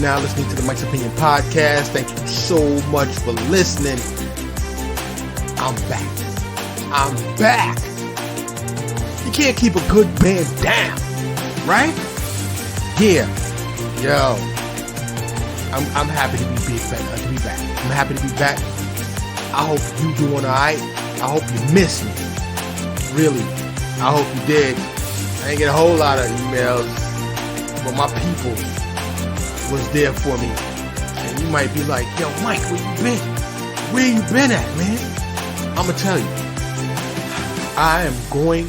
now listening to the Mike's Opinion Podcast. Thank you so much for listening. I'm back. You can't keep a good band down, right? Yeah. Yo. I'm happy to be back. I'm happy to be back. I hope you doing alright. I hope you missed me. Really. I hope you did. I didn't get a whole lot of emails, but my people was there for me. And you might be like, yo, Mike, where you been? Where you been at, man? I'm gonna tell you. I am going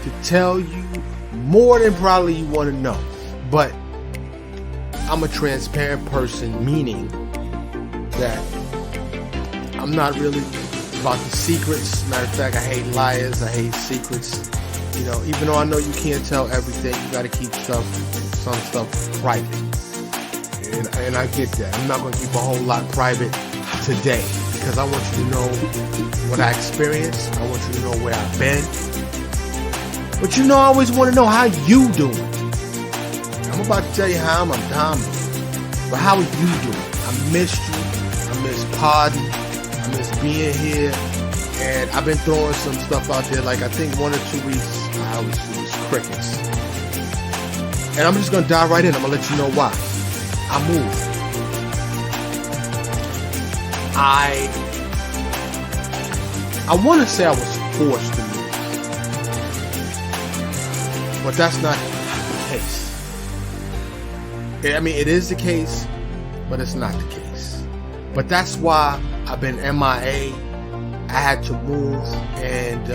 to tell you more than probably you want to know. But I'm a transparent person, meaning that I'm not really about the secrets. Matter of fact, I hate liars. I hate secrets. You know, even though I know you can't tell everything, you gotta keep some stuff private. And I get that. I'm not gonna keep a whole lot private today because I want you to know what I experienced. I want you to know where I've been. But you know, I always want to know how you doing. I'm about to tell you how I'm doing. But how are you doing? I missed you. I miss podding. I miss being here. And I've been throwing some stuff out there. Like I think 1 or 2 weeks, it was crickets. And I'm just going to dive right in. I'm going to let you know why. I moved. I want to say I was forced to move. But that's not the case. I mean, it is the case, but it's not the case. But that's why I've been MIA. I had to move, and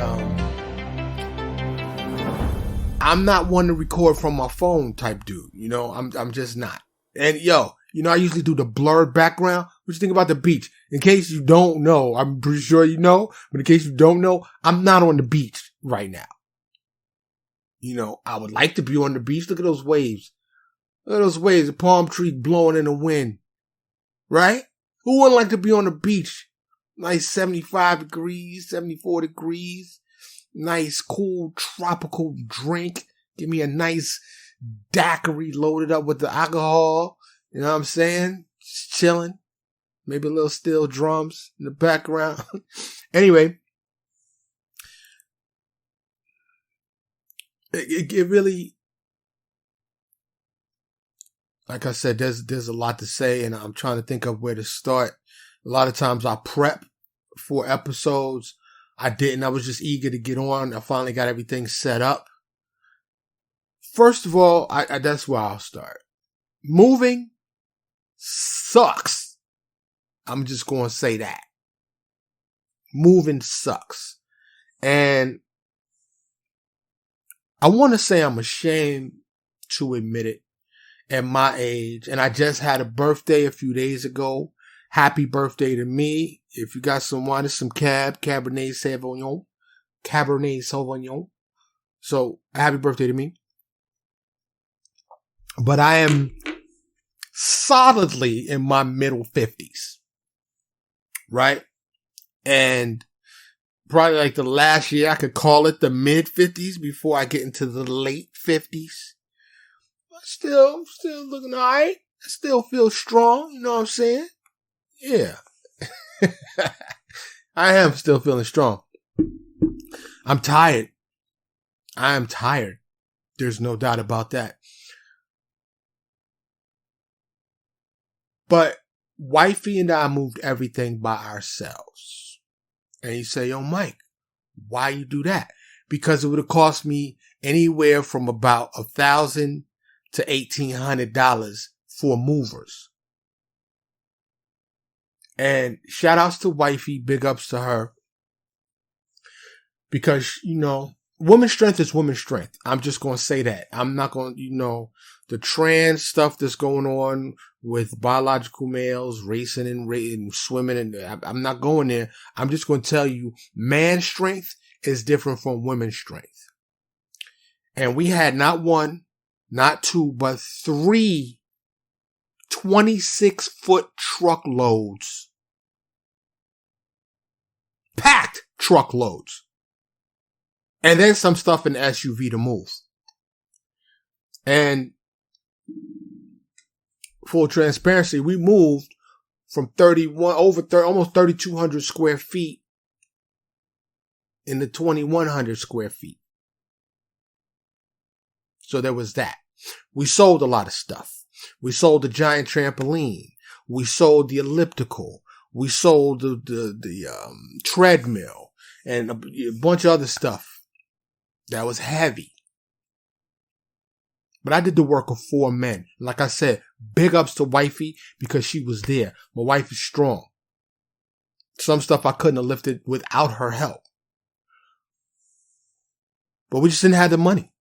I'm not one to record from my phone type dude. You know, I'm just not. And yo, you know, I usually do the blurred background. What you think about the beach? In case you don't know, I'm pretty sure you know, but in case you don't know, I'm not on the beach right now. You know, I would like to be on the beach. Look at those waves. Look at those waves, the palm tree blowing in the wind. Right? Who wouldn't like to be on the beach? Nice 75 degrees, 74 degrees. Nice, cool, tropical drink. Give me a nice daiquiri loaded up with the alcohol. You know what I'm saying? Just chilling. Maybe a little steel drums in the background. Anyway. It really, like I said, there's a lot to say, and I'm trying to think of where to start. A lot of times I prep for episodes. I didn't. I was just eager to get on. I finally got everything set up. First of all, that's where I'll start. Moving sucks. I'm just going to say that. Moving sucks. And I want to say I'm ashamed to admit it at my age. And I just had a birthday a few days ago. Happy birthday to me. If you got some wine, it's some Cabernet Sauvignon. So happy birthday to me. But I am solidly in my middle 50s. Right? And probably like the last year, I could call it the mid 50s before I get into the late 50s. But still looking all right. I still feel strong. You know what I'm saying? Yeah. I am still feeling strong. I'm tired. I am tired. There's no doubt about that. But wifey and I moved everything by ourselves. And you say, yo, Mike, why you do that? Because it would have cost me anywhere from about $1,000 to $1,800 for movers. And shout outs to wifey, big ups to her. Because, you know, women's strength is women's strength. I'm just going to say that. I'm not going to, you know, the trans stuff that's going on with biological males racing and swimming, and I'm not going there. I'm just going to tell you, man's strength is different from women's strength. And we had not one, not two, but 3 26-foot truckloads. Packed truckloads. And then some stuff in the SUV to move. And full transparency, we moved from 31 over 30, almost 3,200 square feet into 2,100 square feet. So there was that. We sold a lot of stuff. We sold the giant trampoline. We sold the elliptical. We sold the treadmill and a bunch of other stuff that was heavy. But I did the work of 4 men. Like I said, big ups to wifey because she was there. My wife is strong. Some stuff I couldn't have lifted without her help. But we just didn't have the money.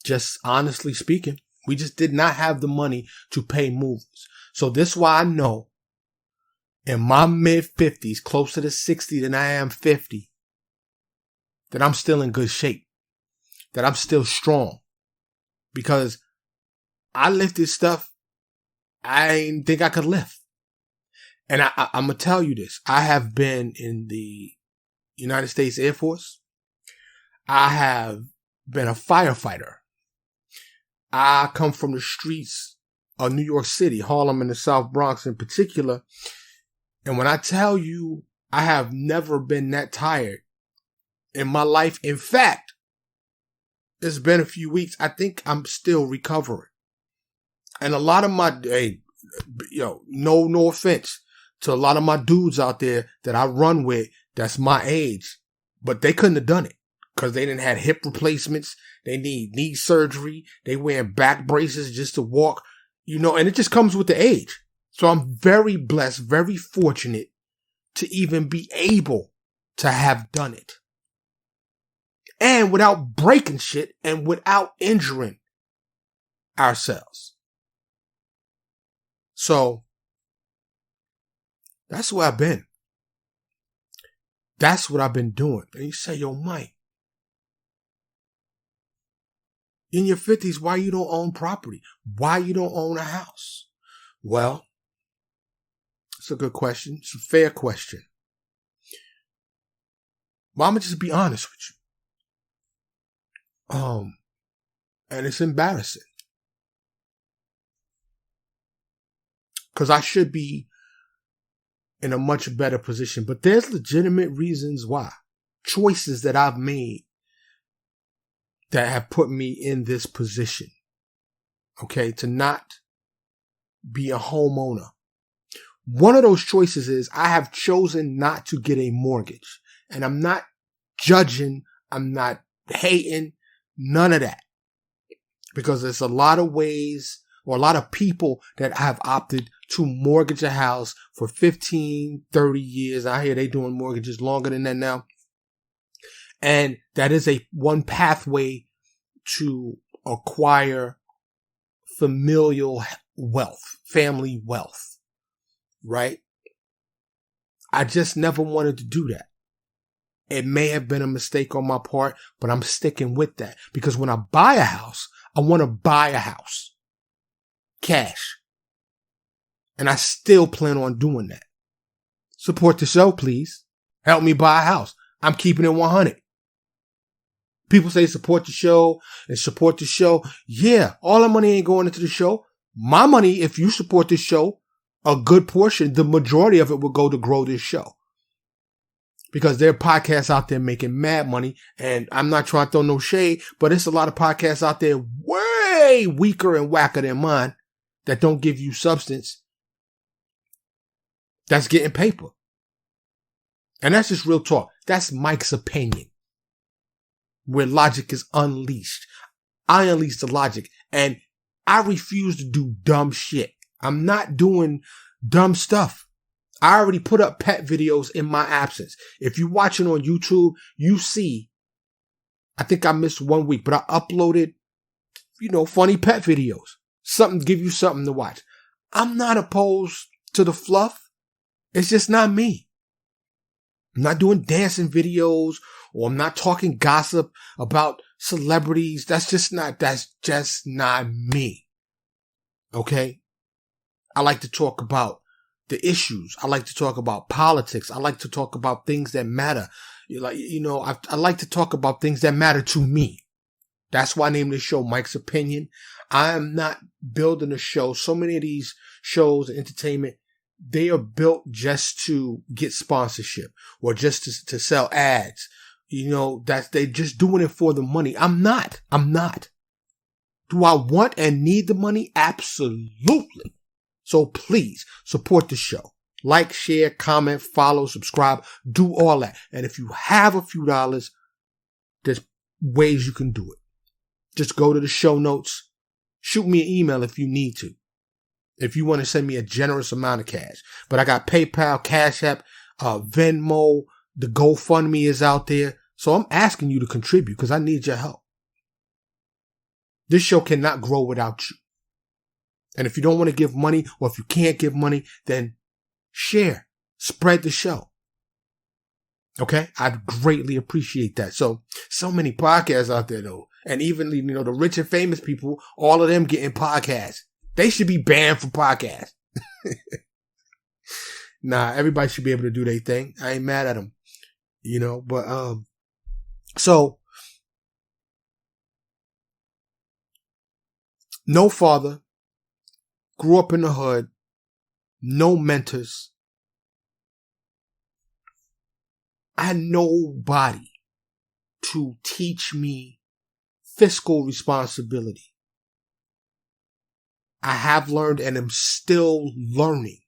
Just honestly speaking, we just did not have the money to pay movers. So this is why I know in my mid-50s, closer to 60 than I am 50, that I'm still in good shape. That I'm still strong. Because I lifted stuff I didn't think I could lift. And I'm going to tell you this. I have been in the United States Air Force. I have been a firefighter. I come from the streets of New York City, Harlem and the South Bronx in particular. And when I tell you I have never been that tired in my life, in fact, it's been a few weeks. I think I'm still recovering. And a lot of my, no offense to a lot of my dudes out there that I run with that's my age, but they couldn't have done it because they didn't have hip replacements. They need knee surgery. They wearing back braces just to walk, and it just comes with the age. So I'm very blessed, very fortunate to even be able to have done it. And without breaking shit and without injuring ourselves. So that's where I've been. That's what I've been doing. And you say, yo, Mike, in your 50s, why you don't own property? Why you don't own a house? Well, it's a good question. It's a fair question. Well, I'm going to just be honest with you. And it's embarrassing. Because I should be in a much better position. But there's legitimate reasons why. Choices that I've made that have put me in this position. Okay, to not be a homeowner. One of those choices is I have chosen not to get a mortgage. And I'm not judging. I'm not hating. None of that. Because there's a lot of ways or a lot of people that have opted to mortgage a house for 15, 30 years. I hear they doing mortgages longer than that now. And that is one pathway to acquire familial wealth, family wealth, right? I just never wanted to do that. It may have been a mistake on my part, but I'm sticking with that because when I buy a house, I want to buy a house. Cash. And I still plan on doing that. Support the show, please. Help me buy a house. I'm keeping it 100. People say support the show and support the show. Yeah, all the money ain't going into the show. My money, if you support this show, a good portion, the majority of it will go to grow this show. Because there are podcasts out there making mad money. And I'm not trying to throw no shade, but there's a lot of podcasts out there way weaker and whacker than mine that don't give you substance. That's getting paper. And that's just real talk. That's Mike's opinion. Where logic is unleashed. I unleash the logic. And I refuse to do dumb shit. I'm not doing dumb stuff. I already put up pet videos in my absence. If you're watching on YouTube, you see, I think I missed 1 week, but I uploaded, funny pet videos. Something, give you something to watch. I'm not opposed to the fluff. It's just not me. I'm not doing dancing videos or I'm not talking gossip about celebrities. That's just not me. Okay? I like to talk about the issues. I like to talk about politics. I like to talk about things that matter. I like to talk about things that matter to me. That's why I named this show Mike's Opinion. I am not building a show. So many of these shows and entertainment, they are built just to get sponsorship or just to sell ads. You know, that they just doing it for the money. I'm not. Do I want and need the money? Absolutely. So please support the show. Like, share, comment, follow, subscribe, do all that. And if you have a few dollars, there's ways you can do it. Just go to the show notes. Shoot me an email if you need to. If you want to send me a generous amount of cash. But I got PayPal, Cash App, Venmo, the GoFundMe is out there. So I'm asking you to contribute because I need your help. This show cannot grow without you. And if you don't want to give money or if you can't give money, then share, spread the show. Okay? I'd greatly appreciate that. So many podcasts out there though. And even, you know, the rich and famous people, all of them getting podcasts. They should be banned from podcasts. Nah, everybody should be able to do their thing. I ain't mad at them. You know, but, so no father, grew up in the hood, no mentors. I had nobody to teach me fiscal responsibility. I have learned and am still learning.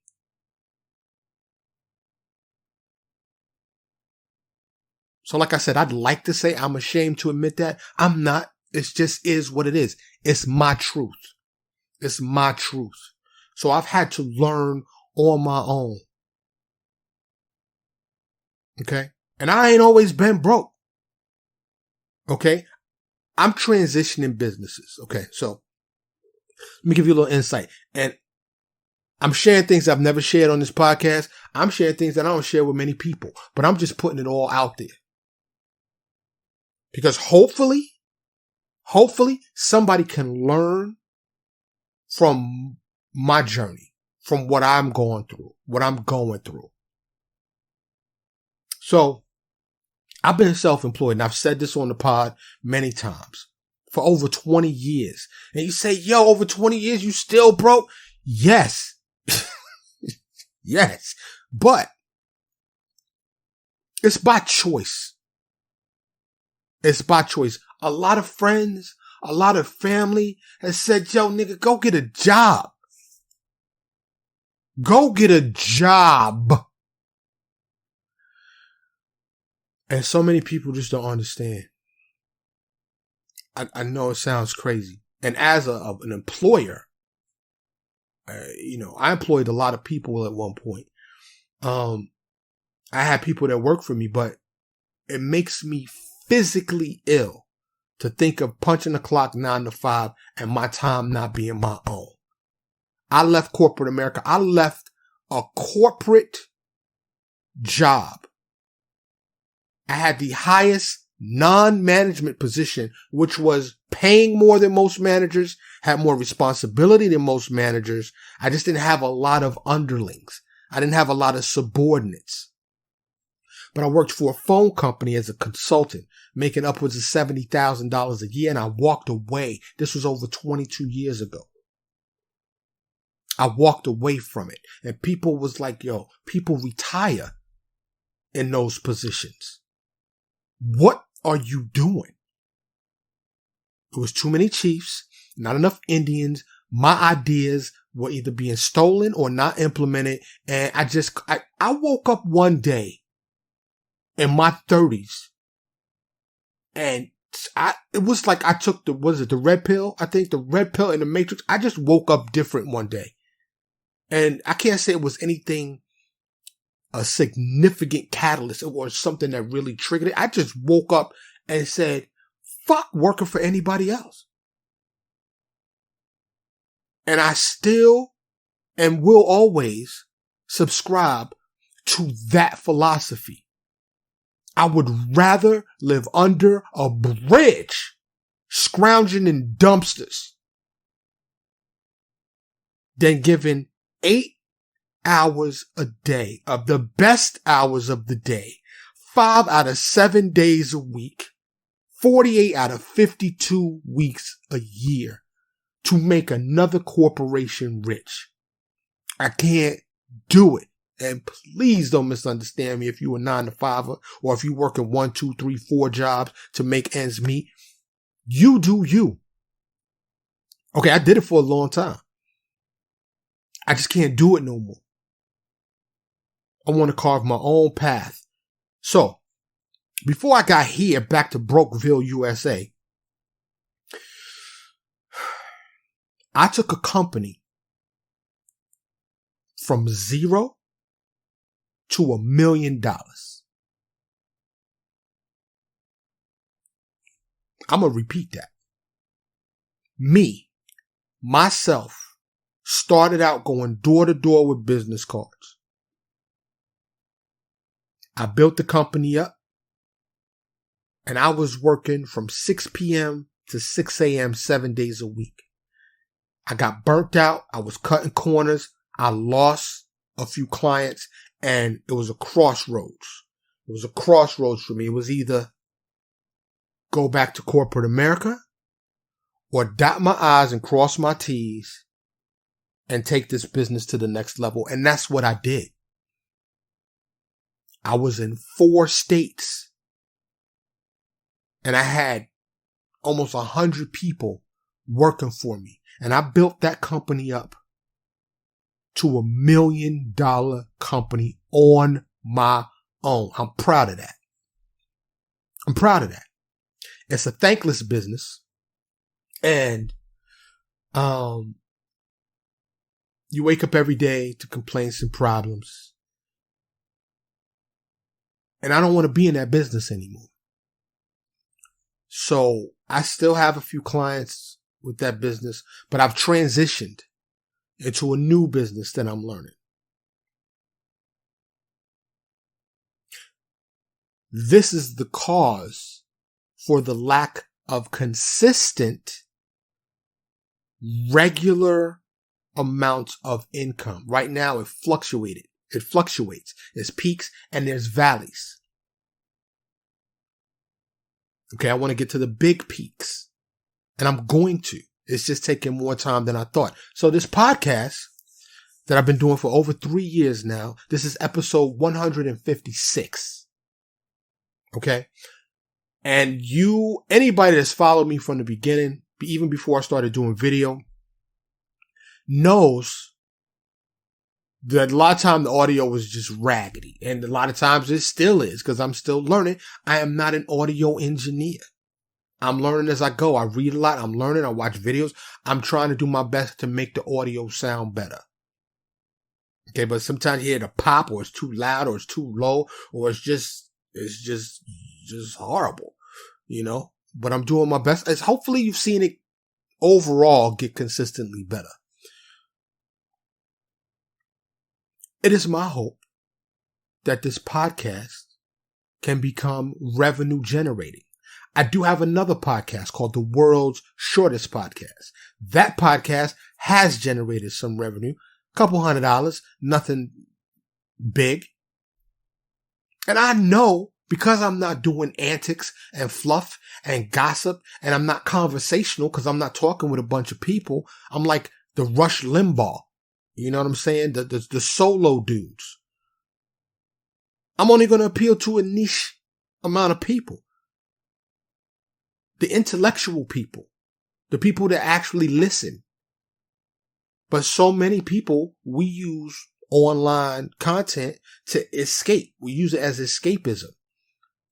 So like I said, I'd like to say I'm ashamed to admit that. I'm not. It just is what it is. It's my truth. It's my truth. So I've had to learn on my own. Okay? And I ain't always been broke. Okay? I'm transitioning businesses. Okay? So let me give you a little insight. And I'm sharing things I've never shared on this podcast. I'm sharing things that I don't share with many people. But I'm just putting it all out there. Because hopefully somebody can learn from my journey, from what I'm going through. So I've been self-employed, and I've said this on the pod many times, for over 20 years. And you say, yo, over 20 years, you still broke? Yes. Yes. But it's by choice. It's by choice. A lot of friends, a lot of family has said, yo, nigga, go get a job. Go get a job. And so many people just don't understand. I know it sounds crazy. And as an employer, I employed a lot of people at one point. I had people that work for me, but it makes me physically ill to think of punching the clock 9 to 5 and my time not being my own. I left corporate America. I left a corporate job. I had the highest non-management position, which was paying more than most managers, had more responsibility than most managers. I just didn't have a lot of underlings. I didn't have a lot of subordinates. But I worked for a phone company as a consultant, making upwards of $70,000 a year, and I walked away. This was over 22 years ago. I walked away from it. And people was like, yo, people retire in those positions. What are you doing? It was too many chiefs, not enough Indians. My ideas were either being stolen or not implemented. And I woke up one day in my 30s, and it was like I took the red pill? I think the red pill in the Matrix. I just woke up different one day. And I can't say it was anything, a significant catalyst or something that really triggered it. I just woke up and said, fuck working for anybody else. And I still and will always subscribe to that philosophy. I would rather live under a bridge, scrounging in dumpsters, than giving 8 hours a day of the best hours of the day, 5 out of 7 days a week, 48 out of 52 weeks a year to make another corporation rich. I can't do it. And please don't misunderstand me if you a 9-to-5er or if you working 1, 2, 3, 4 jobs to make ends meet. You do you. Okay, I did it for a long time. I just can't do it no more. I want to carve my own path. So, before I got here back to Brokeville, USA, I took a company from $0 to $1 million. I'm going to repeat that. Myself, started out going door to door with business cards. I built the company up and I was working from 6 p.m. to 6 a.m. 7 days a week. I got burnt out. I was cutting corners. I lost a few clients and it was a crossroads. It was a crossroads for me. It was either go back to corporate America or dot my I's and cross my T's and take this business to the next level. And that's what I did. I was in 4 states and I had almost 100 people working for me. And I built that company up to $1 million company on my own. I'm proud of that. I'm proud of that. It's a thankless business. And, you wake up every day to complaints and problems. And I don't want to be in that business anymore. So I still have a few clients with that business, but I've transitioned into a new business that I'm learning. This is the cause for the lack of consistent, regular amounts of income. Right now, it fluctuates. There's peaks and there's valleys. Okay, I want to get to the big peaks. And I'm going to. It's just taking more time than I thought. So this podcast that I've been doing for over 3 years now, this is episode 156. Okay? And anybody that's followed me from the beginning, even before I started doing video, knows that a lot of times the audio was just raggedy. And a lot of times it still is because I'm still learning. I am not an audio engineer. I'm learning as I go. I read a lot. I'm learning. I watch videos. I'm trying to do my best to make the audio sound better. Okay, but sometimes you hear the pop or it's too loud or it's too low or it's just horrible, you know? But I'm doing my best. Hopefully you've seen it overall get consistently better. It is my hope that this podcast can become revenue generating. I do have another podcast called The World's Shortest Podcast. That podcast has generated some revenue, couple $100, nothing big. And I know because I'm not doing antics and fluff and gossip and I'm not conversational because I'm not talking with a bunch of people. I'm like the Rush Limbaugh. You know what I'm saying? The solo dudes. I'm only going to appeal to a niche amount of people. The intellectual people. The people that actually listen. But so many people, we use online content to escape. We use it as escapism.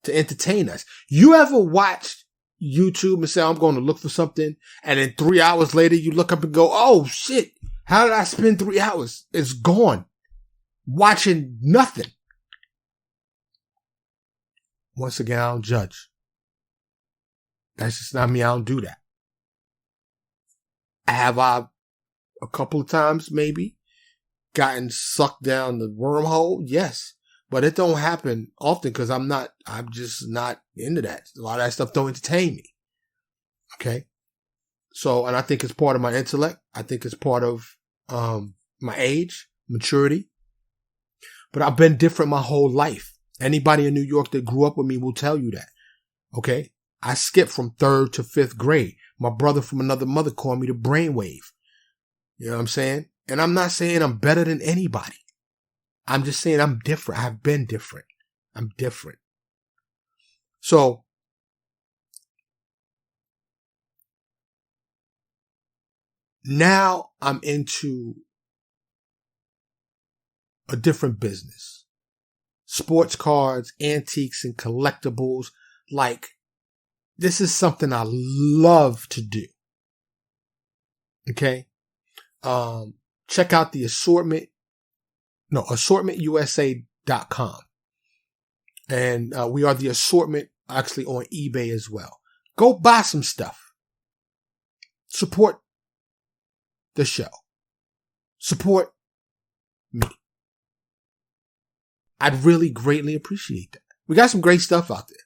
To entertain us. You ever watched YouTube and say, I'm going to look for something, and then 3 hours later you look up and go, oh shit, how did I spend 3 hours? It's gone. Watching nothing. Once again, I don't judge. That's just not me. I don't do that. Have I a couple of times maybe gotten sucked down the wormhole? Yes. But it don't happen often because I'm just not into that. A lot of that stuff don't entertain me. Okay. So, and I think it's part of my intellect. I think it's part of, my age, maturity. But I've been different my whole life. Anybody in New York that grew up with me will tell you that. Okay. I skipped from 3rd to 5th grade. My brother from another mother called me the brainwave. You know what I'm saying? And I'm not saying I'm better than anybody. I'm just saying I'm different. I've been different. I'm different. So now I'm into a different business. Sports cards, antiques, and collectibles. Like, this is something I love to do. Okay? Check out the assortmentusa.com. And we are the assortment actually on eBay as well. Go buy some stuff. Support the show. Support me. I'd really greatly appreciate that. We got some great stuff out there.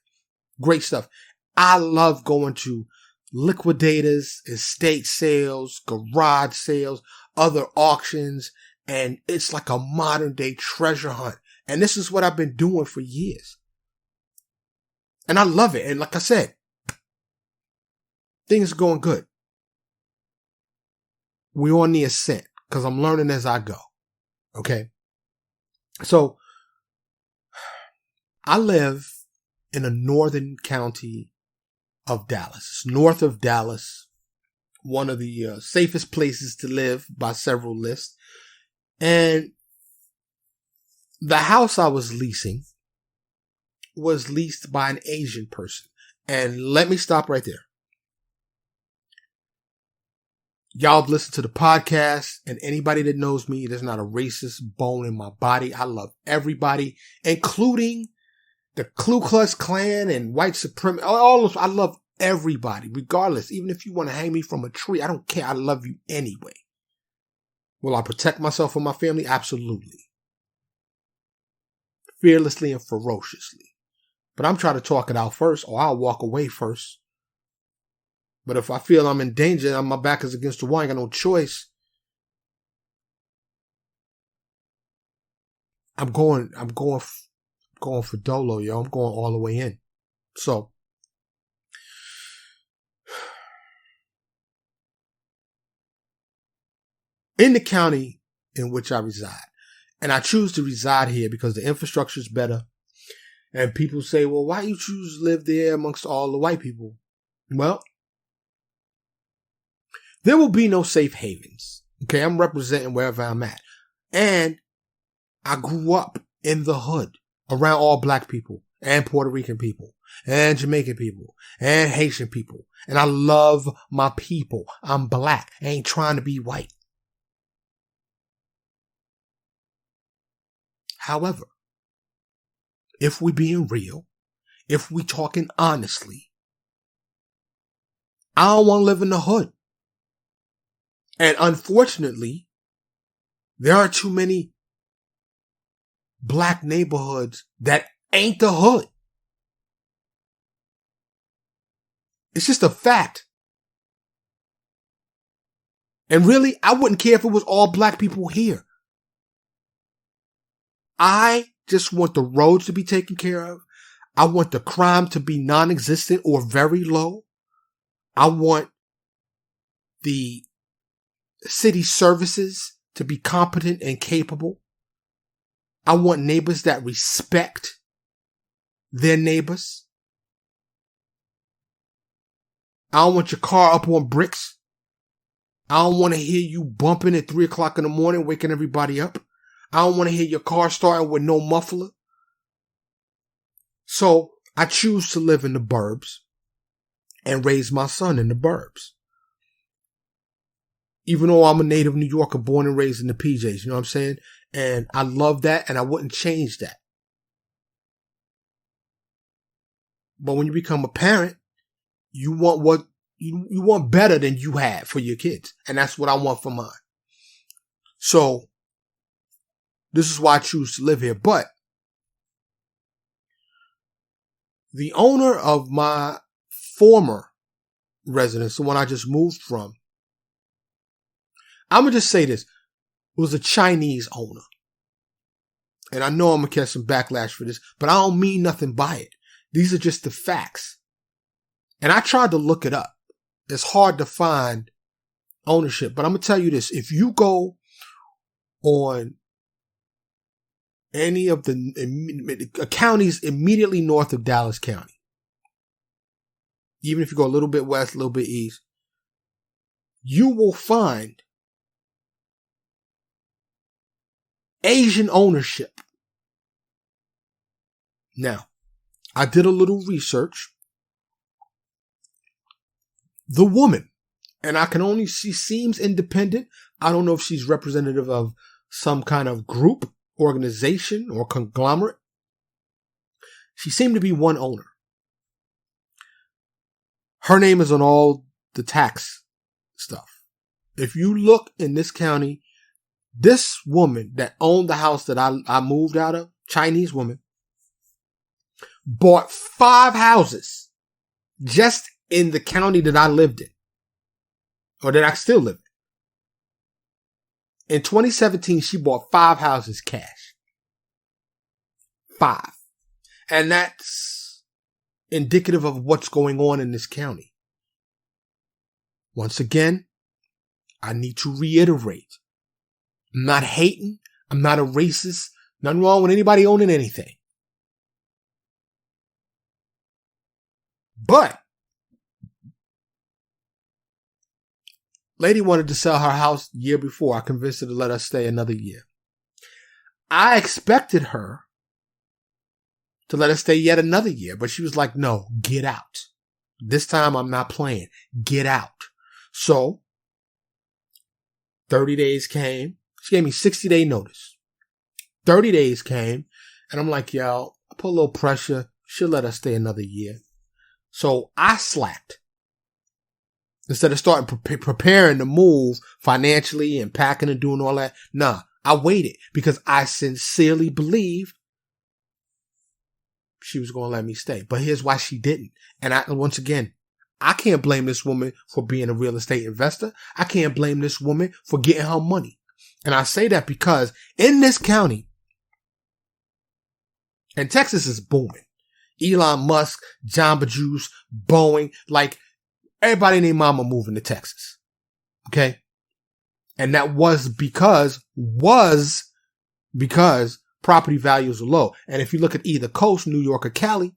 Great stuff. I love going to liquidators, estate sales, garage sales, other auctions, and it's like a modern day treasure hunt. And this is what I've been doing for years. And I love it. And like I said, things are going good. We're on the ascent because I'm learning as I go. Okay. So I live in a northern county of Dallas. It's north of Dallas. One of the safest places to live by several lists. And the house I was leasing was leased by an Asian person. And let me stop right there. Y'all have listened to the podcast, and anybody that knows me, there's not a racist bone in my body. I love everybody, including the Ku Klux Klan and white supremacy. I love everybody, regardless. Even if you want to hang me from a tree, I don't care. I love you anyway. Will I protect myself and my family? Absolutely. Fearlessly and ferociously. But I'm trying to talk it out first, or I'll walk away first. But if I feel I'm in danger and my back is against the wall, I ain't got no choice. I'm going for dolo, yo. I'm going all the way in. So, in the county in which I reside, and I choose to reside here because the infrastructure is better, and people say, well, why you choose to live there amongst all the white people? Well, there will be no safe havens. Okay, I'm representing wherever I'm at. And I grew up in the hood around all black people and Puerto Rican people and Jamaican people and Haitian people. And I love my people. I'm black. I ain't trying to be white. However, if we being real, if we talking honestly, I don't want to live in the hood. And unfortunately, there are too many black neighborhoods that ain't the hood. It's just a fact. And really, I wouldn't care if it was all black people here. I just want the roads to be taken care of. I want the crime to be non-existent or very low. I want the city services to be competent and capable. I want neighbors that respect their neighbors. I don't want your car up on bricks. I don't want to hear you bumping at 3 o'clock in the morning, waking everybody up. I don't want to hear your car starting with no muffler. So I choose to live in the burbs and raise my son in the burbs. Even though I'm a native New Yorker, born and raised in the PJs, you know what I'm saying? And I love that, and I wouldn't change that. But when you become a parent, you want what you want better than you had for your kids. And that's what I want for mine. So this is why I choose to live here. But the owner of my former residence, the one I just moved from, I'm going to just say this, was a Chinese owner. And I know I'm going to catch some backlash for this, but I don't mean nothing by it. These are just the facts. And I tried to look it up. It's hard to find ownership. But I'm going to tell you this. If you go on any of the counties immediately north of Dallas County, even if you go a little bit west, a little bit east, you will find Asian ownership. Now, I did a little research. The woman, and I can only, she seems independent. I don't know if she's representative of some kind of group, organization, or conglomerate. She seemed to be one owner. Her name is on all the tax stuff. If you look in this county, this woman that owned the house that I moved out of, Chinese woman, bought 5 houses just in the county that I lived in, or that I still live in. In 2017, she bought 5 houses cash. 5. And that's indicative of what's going on in this county. Once again, I need to reiterate. I'm not hating. I'm not a racist. Nothing wrong with anybody owning anything. But lady wanted to sell her house the year before. I convinced her to let us stay another year. I expected her to let us stay yet another year, but she was like, no, get out. This time I'm not playing. Get out. So 30 days came. She gave me 60-day notice. 30 days came, and I'm like, yo, I put a little pressure. She'll let us stay another year. So I slacked. Instead of starting preparing to move financially and packing and doing all that, nah, I waited because I sincerely believed she was going to let me stay. But here's why she didn't. And once again, I can't blame this woman for being a real estate investor. I can't blame this woman for getting her money. And I say that because in this county, and Texas is booming. Elon Musk, Jamba Juice, Boeing, like everybody named mama moving to Texas. Okay. And that was because property values are low. And if you look at either coast, New York or Cali,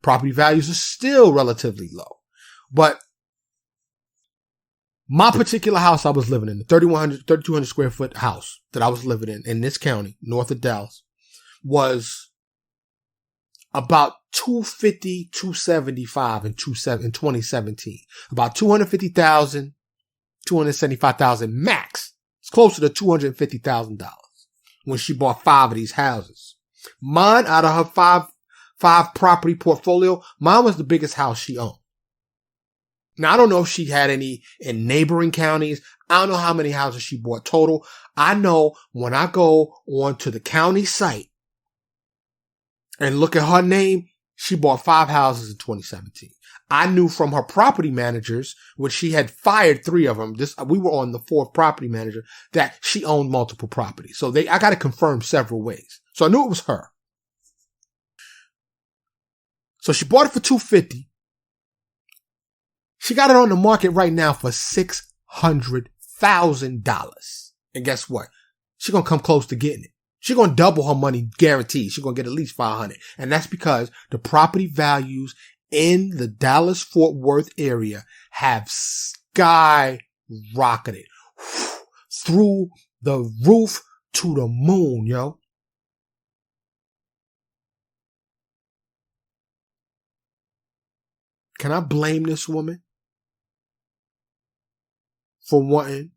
property values are still relatively low. But my particular house I was living in, the 3,200 square foot house that I was living in this county, north of Dallas, was about 250, 275 in 2017. About 250,000, 275,000 max. It's closer to $250,000 when she bought 5 of these houses. Mine, out of her five property portfolio, mine was the biggest house she owned. Now, I don't know if she had any in neighboring counties. I don't know how many houses she bought total. I know when I go onto the county site and look at her name, she bought 5 houses in 2017. I knew from her property managers, which she had fired 3 of them. We were on the 4th property manager, that she owned multiple properties. So I got to confirm several ways. So I knew it was her. So she bought it for $250. She got it on the market right now for $600,000. And guess what? She's going to come close to getting it. She's going to double her money guaranteed. She's going to get at least $500,000. And that's because the property values in the Dallas-Fort Worth area have skyrocketed through the roof to the moon, yo. Can I blame this woman for wanting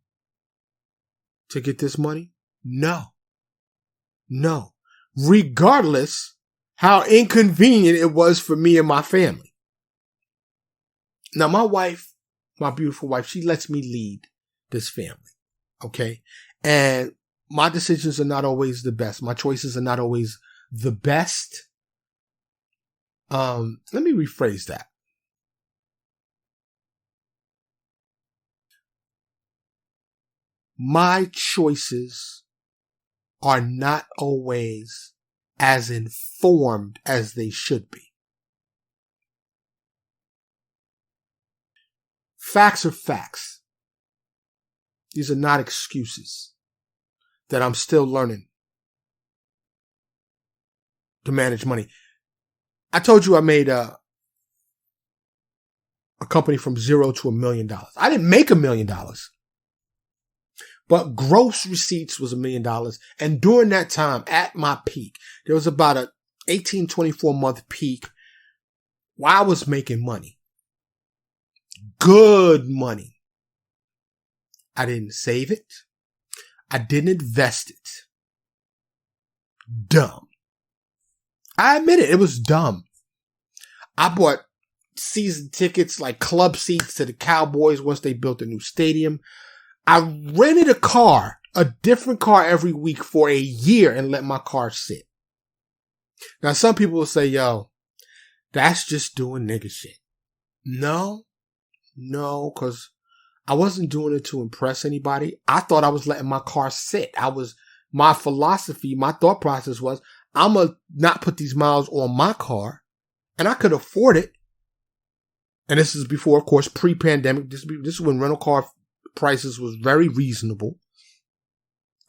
to get this money? No. Regardless how inconvenient it was for me and my family. Now, my wife, my beautiful wife, she lets me lead this family. Okay. And my decisions are not always the best. My choices are not always the best. Let me rephrase that. My choices are not always as informed as they should be. Facts are facts. These are not excuses that I'm still learning to manage money. I told you I made a company from $0 to $1 million. I didn't make $1 million, but gross receipts was $1 million. And during that time, at my peak, there was about a 18, 24 month peak where I was making money. Good money. I didn't save it. I didn't invest it. Dumb. I admit it. It was dumb. I bought season tickets, like club seats to the Cowboys once they built a new stadium. I rented a car, a different car every week for a year and let my car sit. Now, some people will say, yo, that's just doing nigga shit. No, because I wasn't doing it to impress anybody. I thought I was letting my car sit. My philosophy, my thought process was, I'm going to not put these miles on my car, and I could afford it. And this is before, of course, pre-pandemic. This is when rental car prices was very reasonable.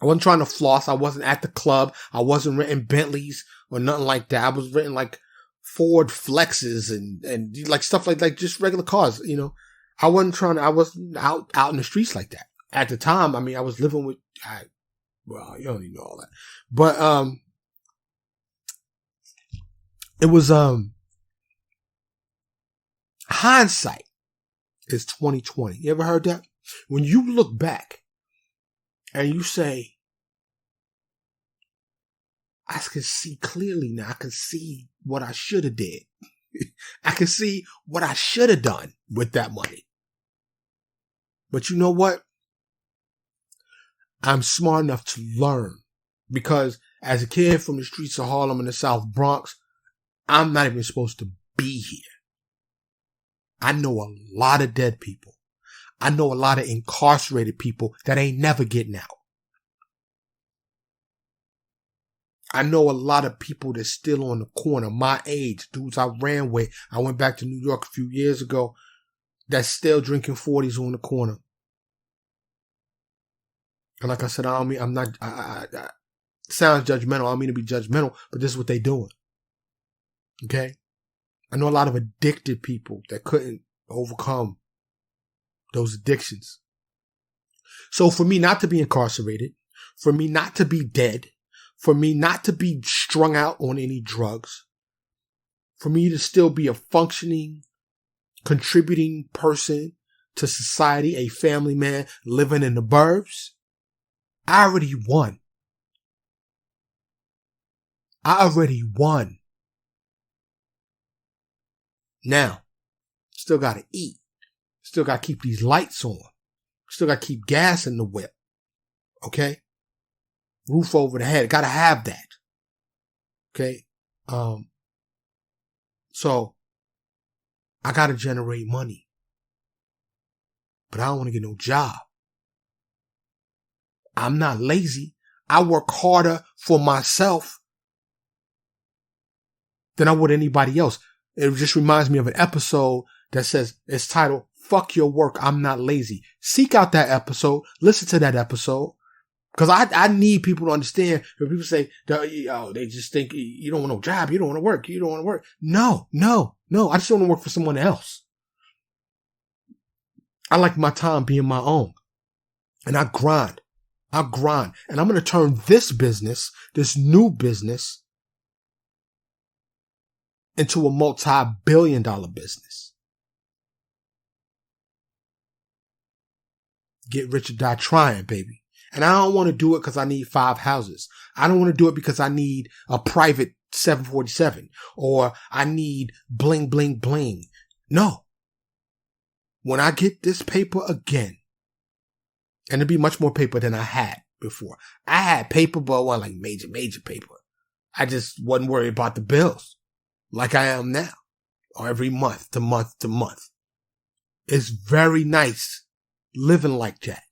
I wasn't trying to floss. I wasn't at the club. I wasn't renting Bentleys or nothing like that. I was renting like Ford Flexes and like stuff like just regular cars, you know. I wasn't out in the streets like that. At the time, I mean, I was living with, you don't even know all that. But, it was, hindsight is 2020. You ever heard that? When you look back and you say, I can see clearly now. I can see what I should have did. I can see what I should have done with that money. But you know what? I'm smart enough to learn, because as a kid from the streets of Harlem in the South Bronx, I'm not even supposed to be here. I know a lot of dead people. I know a lot of incarcerated people that ain't never getting out. I know a lot of people that's still on the corner, my age, dudes I ran with. I went back to New York a few years ago, that's still drinking 40s on the corner. And like I said, I sounds judgmental. I don't mean to be judgmental, but this is what they doing. Okay? I know a lot of addicted people that couldn't overcome those addictions. So for me not to be incarcerated, for me not to be dead, for me not to be strung out on any drugs, for me to still be a functioning, contributing person to society, a family man living in the burbs, I already won. Now, still got to eat. Still got to keep these lights on. Still got to keep gas in the whip. Okay? Roof over the head. Got to have that. Okay? So, I got to generate money. But I don't want to get no job. I'm not lazy. I work harder for myself than I would anybody else. It just reminds me of an episode that says, it's titled, Fuck Your Work, I'm Not Lazy. Seek out that episode. Listen to that episode. Because I need people to understand when people say, they just think you don't want no job, you don't want to work, you don't want to work. No. I just don't want to work for someone else. I like my time being my own. And I grind. And I'm going to turn this business, this new business, into a multi-billion-dollar business. Get rich or die trying, baby. And I don't want to do it because I need 5 houses. I don't want to do it because I need a private 747 or I need bling, bling, bling. No. When I get this paper again, and it'll be much more paper than I had before. I had paper, but it wasn't like major paper. I just wasn't worried about the bills like I am now, or every month to month to month. It's very nice living like that.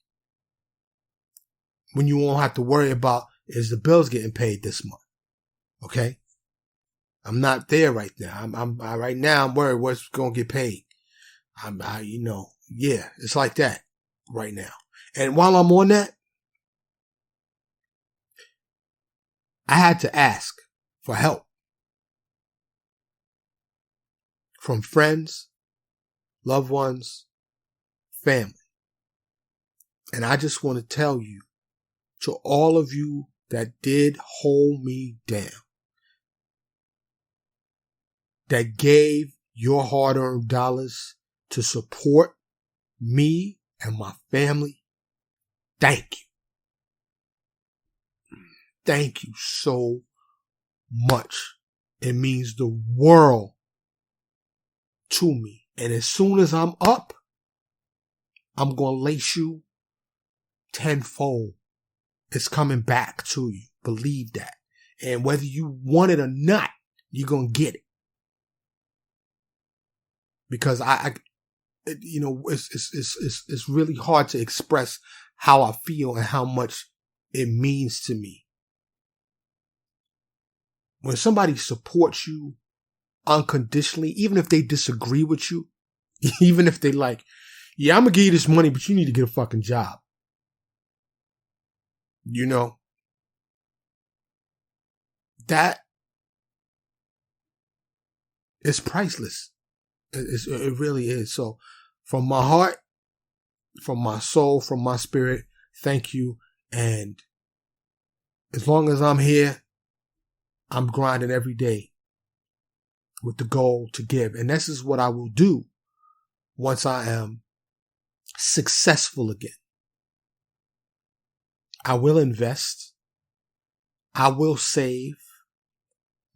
When you won't have to worry about, is the bills getting paid this month? Okay? I'm not there right now. Right now I'm worried what's going to get paid. Yeah, it's like that right now. And while I'm on that, I had to ask for help from friends, loved ones, family. And I just want to tell you, to all of you that did hold me down, that gave your hard-earned dollars to support me and my family, thank you. Thank you so much. It means the world to me. And as soon as I'm up, I'm going to lace you tenfold. It's coming back to you. Believe that. And whether you want it or not, you're going to get it. Because it's really hard to express how I feel and how much it means to me. When somebody supports you unconditionally, even if they disagree with you, even if they like, yeah, I'm going to give you this money, but you need to get a fucking job. You know, that is priceless. It really is. So from my heart, from my soul, from my spirit, thank you. And as long as I'm here, I'm grinding every day with the goal to give. And this is what I will do once I am successful again. I will invest. I will save.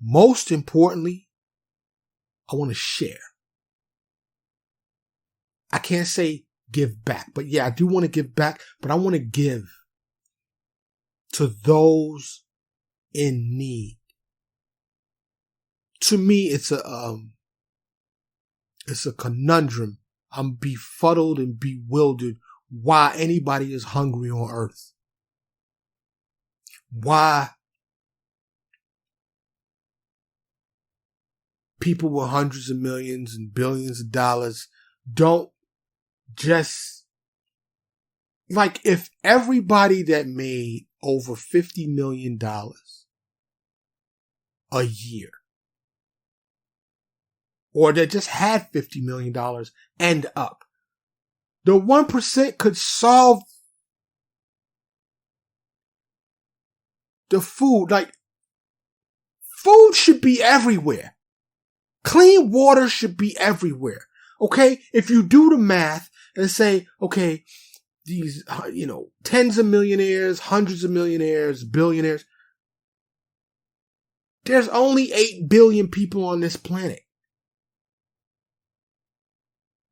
Most importantly, I want to share. I can't say give back, but yeah, I do want to give back, but I want to give to those in need. To me, it's a conundrum. I'm befuddled and bewildered why anybody is hungry on earth. Why people with hundreds of millions and billions of dollars don't just, like, if everybody that made over $50 million a year, or that just had $50 million end up, the 1% could solve the food. Like, food should be everywhere. Clean water should be everywhere. Okay? If you do the math and say, okay, these, tens of millionaires, hundreds of millionaires, billionaires, there's only 8 billion people on this planet.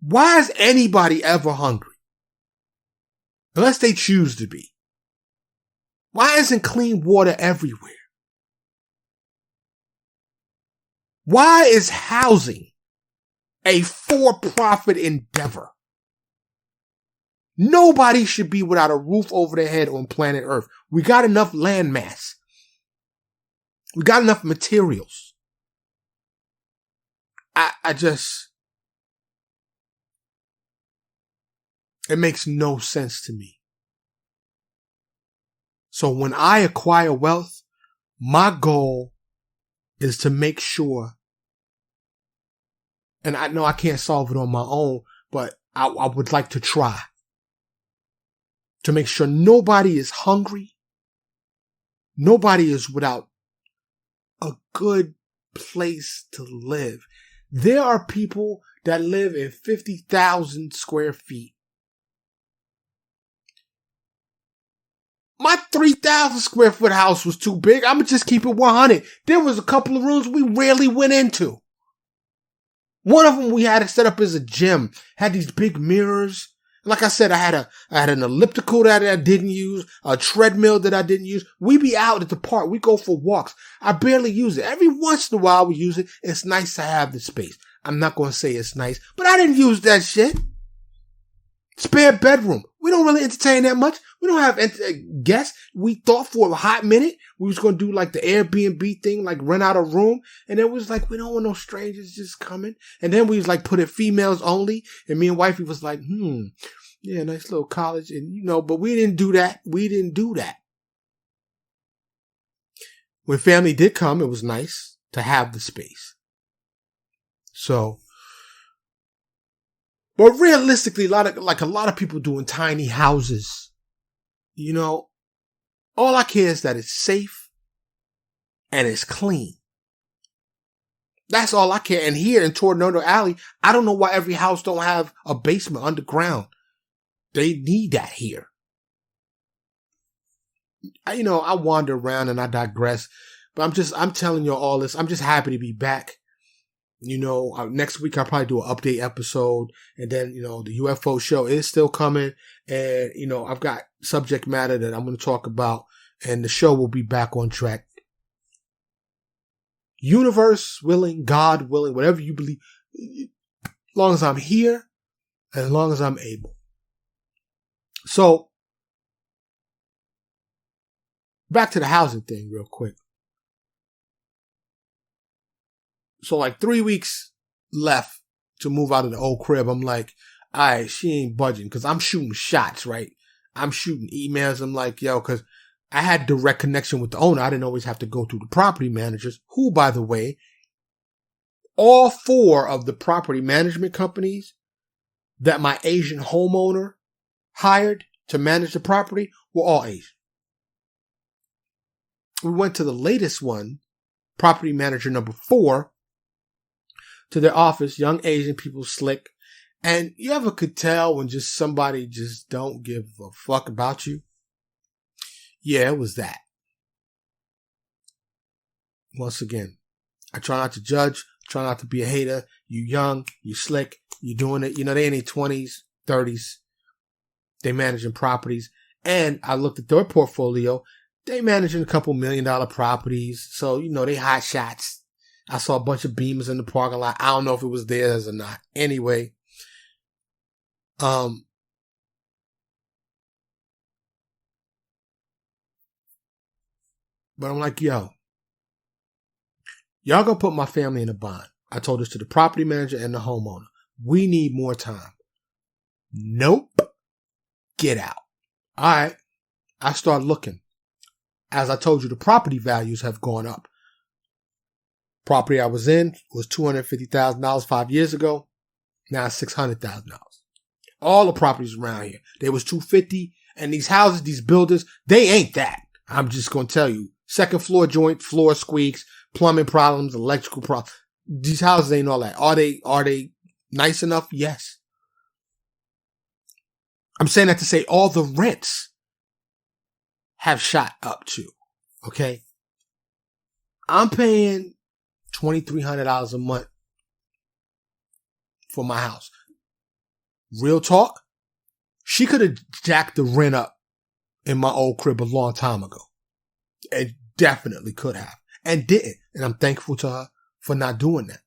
Why is anybody ever hungry? Unless they choose to be. Why isn't clean water everywhere? Why is housing a for-profit endeavor? Nobody should be without a roof over their head on planet Earth. We got enough land mass. We got enough materials. It makes no sense to me. So when I acquire wealth, my goal is to make sure, and I know I can't solve it on my own, but I would like to try to make sure nobody is hungry. Nobody is without a good place to live. There are people that live in 50,000 square feet. My 3,000 square foot house was too big. I'm going to just keep it 100. There was a couple of rooms we rarely went into. One of them we had it set up as a gym. Had these big mirrors. Like I said, I had an elliptical that I didn't use, a treadmill that I didn't use. We be out at the park. We go for walks. I barely use it. Every once in a while we use it. It's nice to have the space. I'm not going to say it's nice, but I didn't use that shit. Spare bedroom. We don't really entertain that much. We don't have guests. We thought for a hot minute we was going to do like the Airbnb thing, like rent out a room. And then we was like, we don't want no strangers just coming. And then we was like put it females only. And me and wifey was like, yeah, nice little college. And but we didn't do that. We didn't do that. When family did come, it was nice to have the space. So, but realistically, a lot of people doing tiny houses, all I care is that it's safe and it's clean. That's all I care. And here in Tornado Alley, I don't know why every house don't have a basement underground. They need that here. I wander around and I digress, but I'm telling you all this. I'm just happy to be back. Next week I'll probably do an update episode, and then, the UFO show is still coming, and, I've got subject matter that I'm going to talk about, and the show will be back on track. Universe willing, God willing, whatever you believe, as long as I'm here, as long as I'm able. So, back to the housing thing real quick. So like 3 weeks left to move out of the old crib. I'm like, all right, she ain't budging because I'm shooting shots, right? I'm shooting emails. I'm like, yo, because I had direct connection with the owner. I didn't always have to go through the property managers, who, by the way, all 4 of the property management companies that my Asian homeowner hired to manage the property were all Asian. We went to the latest one, property manager number 4, to their office, young Asian people, slick. And you ever could tell when just somebody just don't give a fuck about you? Yeah, it was that. Once again, I try not to judge, try not to be a hater. You young, you slick, you doing it. They in their 20s, 30s. They managing properties. And I looked at their portfolio. They managing a couple $1 million properties. So, they hot shots. I saw a bunch of Beamers in the parking lot. I don't know if it was theirs or not. Anyway, but I'm like, yo, y'all gonna put my family in a bond. I told this to the property manager and the homeowner. We need more time. Nope. Get out. All right. I start looking. As I told you, the property values have gone up. Property I was in was $250,000 5 years ago. Now it's $600,000. All the properties around here, they was $250,000, and these houses, these builders, they ain't that. I'm just gonna tell you. Second floor joint, floor squeaks, plumbing problems, electrical problems. These houses ain't all that. Are they nice enough? Yes. I'm saying that to say all the rents have shot up too. Okay. I'm paying $2,300 a month for my house. Real talk. She could have jacked the rent up in my old crib a long time ago. It definitely could have. And didn't. And I'm thankful to her for not doing that.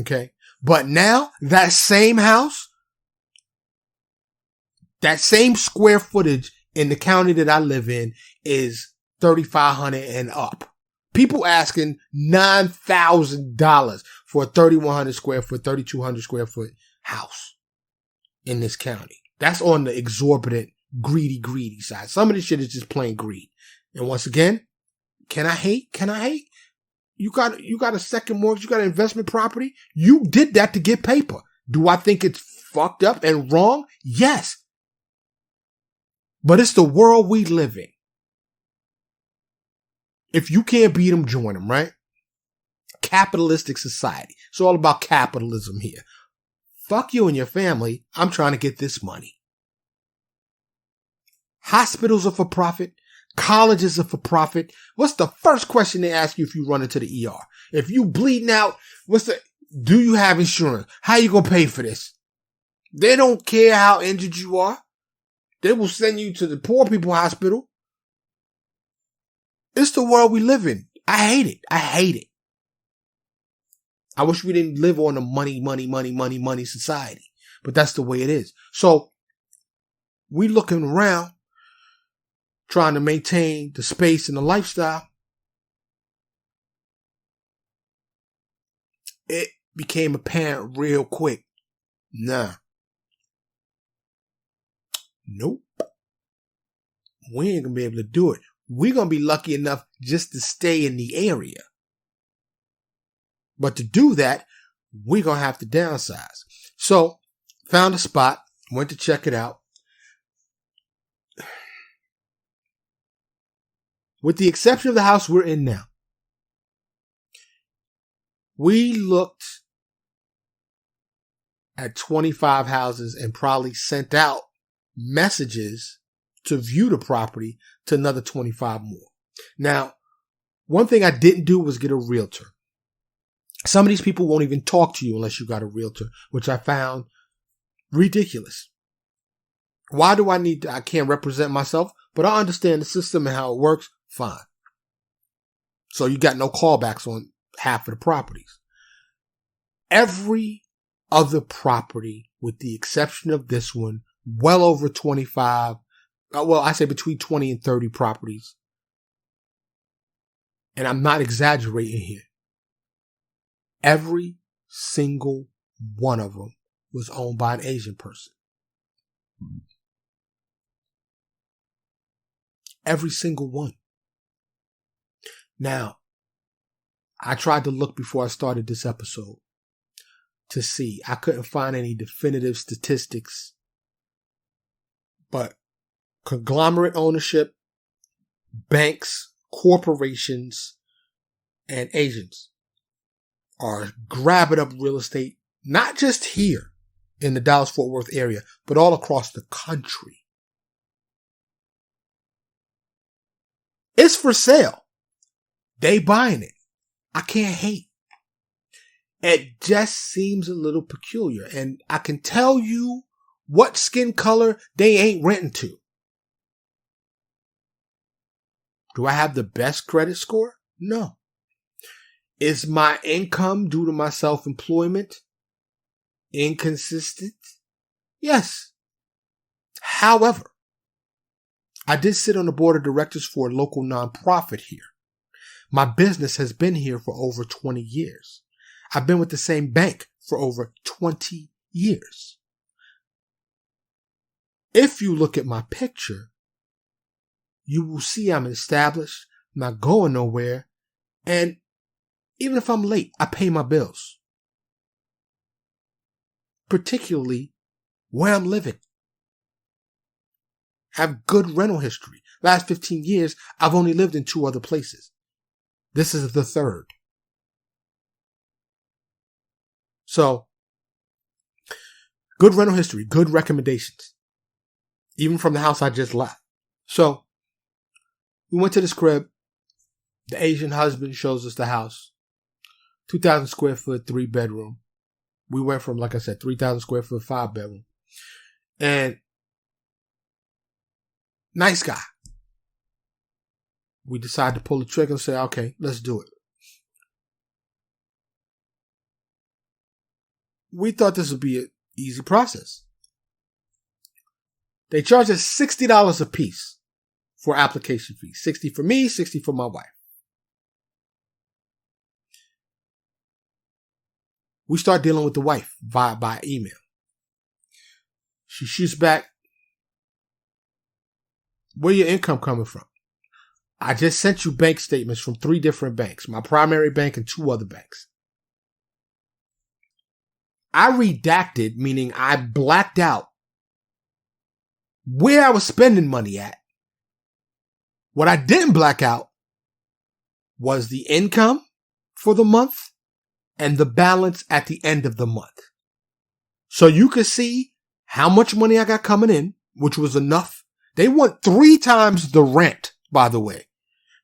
Okay. But now that same house, that same square footage in the county that I live in is $3,500 and up. People asking $9,000 for a 3,100 square foot, 3,200 square foot house in this county. That's on the exorbitant, greedy side. Some of this shit is just plain greed. And once again, can I hate? You got a second mortgage, you got an investment property. You did that to get paper. Do I think it's fucked up and wrong? Yes. But it's the world we live in. If you can't beat them, join them, right? Capitalistic society. It's all about capitalism here. Fuck you and your family. I'm trying to get this money. Hospitals are for profit. Colleges are for profit. What's the first question they ask you if you run into the ER? If you bleeding out, do you have insurance? How you gonna pay for this? They don't care how injured you are. They will send you to the poor people hospital. It's the world we live in. I hate it. I wish we didn't live on a money society, but that's the way it is. So we looking around, trying to maintain the space and the lifestyle. It became apparent real quick. Nah. Nope. We ain't gonna be able to do it. We're gonna be lucky enough just to stay in the area. But to do that, we're gonna have to downsize. So, found a spot, went to check it out. With the exception of the house we're in now, we looked at 25 houses and probably sent out messages to view the property to another 25 more. Now, one thing I didn't do was get a realtor. Some of these people won't even talk to you unless you got a realtor, which I found ridiculous. Why do I can't represent myself, but I understand the system and how it works. Fine. So you got no callbacks on half of the properties. Every other property, with the exception of this one, well over 25, well, I say between 20 and 30 properties. And I'm not exaggerating here. Every single one of them was owned by an Asian person. Every single one. Now, I tried to look before I started this episode to see. I couldn't find any definitive statistics, but conglomerate ownership, banks, corporations, and Asians are grabbing up real estate, not just here in the Dallas-Fort Worth area, but all across the country. It's for sale. They buying it. I can't hate. It just seems a little peculiar. And I can tell you what skin color they ain't renting to. Do I have the best credit score? No. Is my income due to my self-employment inconsistent? Yes. However, I did sit on the board of directors for a local nonprofit here. My business has been here for over 20 years. I've been with the same bank for over 20 years. If you look at my picture, you will see I'm established, not going nowhere, and even if I'm late, I pay my bills. Particularly where I'm living. I have good rental history. Last 15 years, I've only lived in 2 other places. This is the 3rd. So, good rental history, good recommendations. Even from the house I just left. So, we went to this crib. The Asian husband shows us the house. 2,000 square foot, 3-bedroom. We went from, like I said, 3,000 square foot, 5-bedroom. And nice guy. We decided to pull the trigger and say, okay, let's do it. We thought this would be an easy process. They charge us $60 a piece for application fee. 60 for me, 60 for my wife. We start dealing with the wife by email. She shoots back, where your income coming from? I just sent you bank statements from 3 different banks, my primary bank and 2 other banks. I redacted, meaning I blacked out where I was spending money at. What I didn't black out was the income for the month and the balance at the end of the month. So you could see how much money I got coming in, which was enough. They want 3 times the rent, by the way,